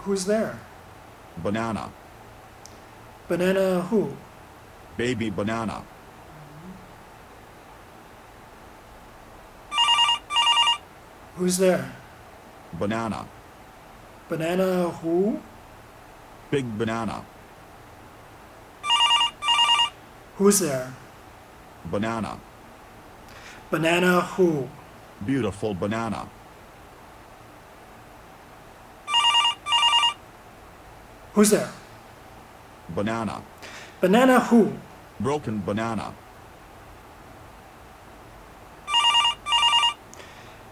Who's there? Banana. Banana who? Baby banana. Who's there? Banana. Banana who? Big banana. Who's there? Banana. Banana who? Beautiful banana. Who's there? Banana. Banana who? Broken banana.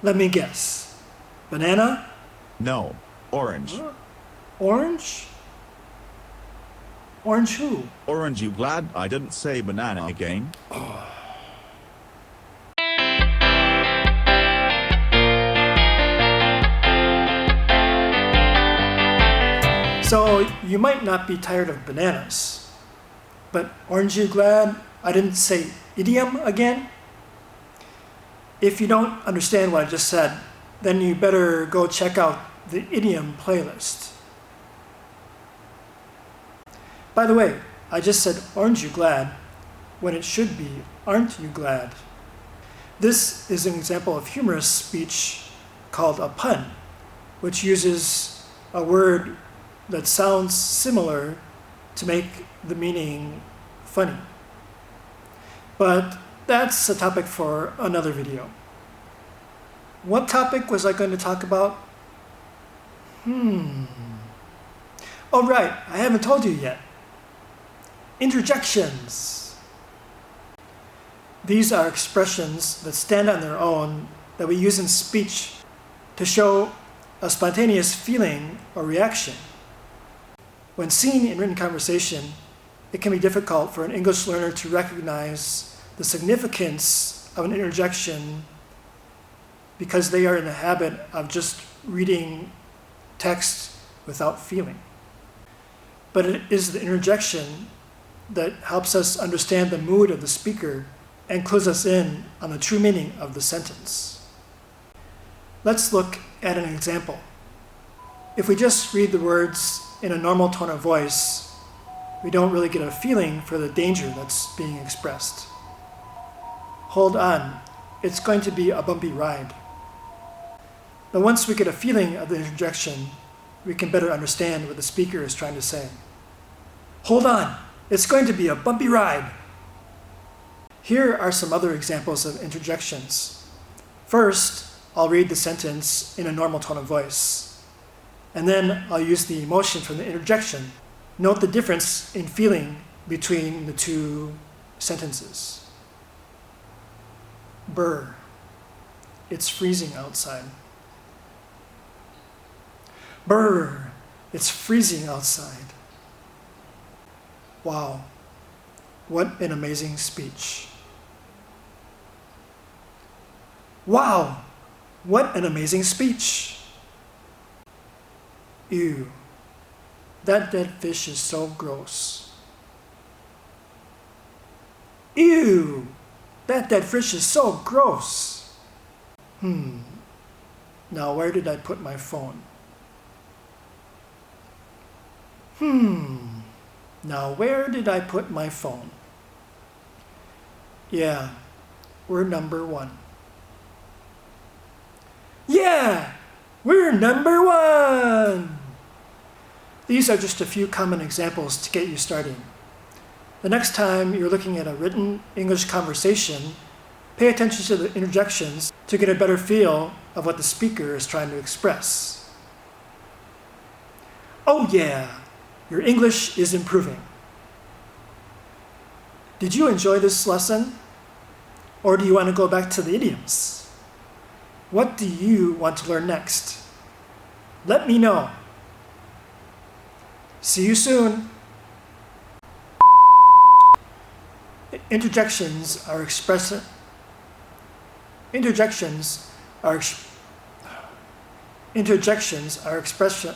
Let me guess. Banana? No. Orange. Orange? Orange who? Orange, you glad I didn't say banana again? So you might not be tired of bananas, but aren't you glad I didn't say idiom again? If you don't understand what I just said, then you better go check out the idiom playlist. By the way, I just said aren't you glad when it should be aren't you glad? This is an example of humorous speech called a pun, which uses a word that sounds similar to make the meaning funny. But that's a topic for another video. What topic was I going to talk about? Oh right, I haven't told you yet. Interjections. These are expressions that stand on their own that we use in speech to show a spontaneous feeling or reaction. When seen in written conversation, it can be difficult for an English learner to recognize the significance of an interjection because they are in the habit of just reading text without feeling. But it is the interjection that helps us understand the mood of the speaker and clues us in on the true meaning of the sentence. Let's look at an example. If we just read the words in a normal tone of voice, we don't really get a feeling for the danger that's being expressed. Hold on, it's going to be a bumpy ride. But once we get a feeling of the interjection, we can better understand what the speaker is trying to say. Hold on, it's going to be a bumpy ride. Here are some other examples of interjections. First, I'll read the sentence in a normal tone of voice. And then I'll use the emotion from the interjection. Note the difference in feeling between the two sentences. Brr, it's freezing outside. Brr, it's freezing outside. Wow, what an amazing speech. Wow, what an amazing speech. Ew, that dead fish is so gross. Ew, that dead fish is so gross. Now where did I put my phone? Now where did I put my phone? Yeah, we're number one. Yeah, we're number one! These are just a few common examples to get you started. The next time you're looking at a written English conversation, pay attention to the interjections to get a better feel of what the speaker is trying to express. Oh yeah, your English is improving. Did you enjoy this lesson? Or do you want to go back to the idioms? What do you want to learn next? Let me know. See you soon. Interjections are expression. Interjections are expression. Interjections are expression.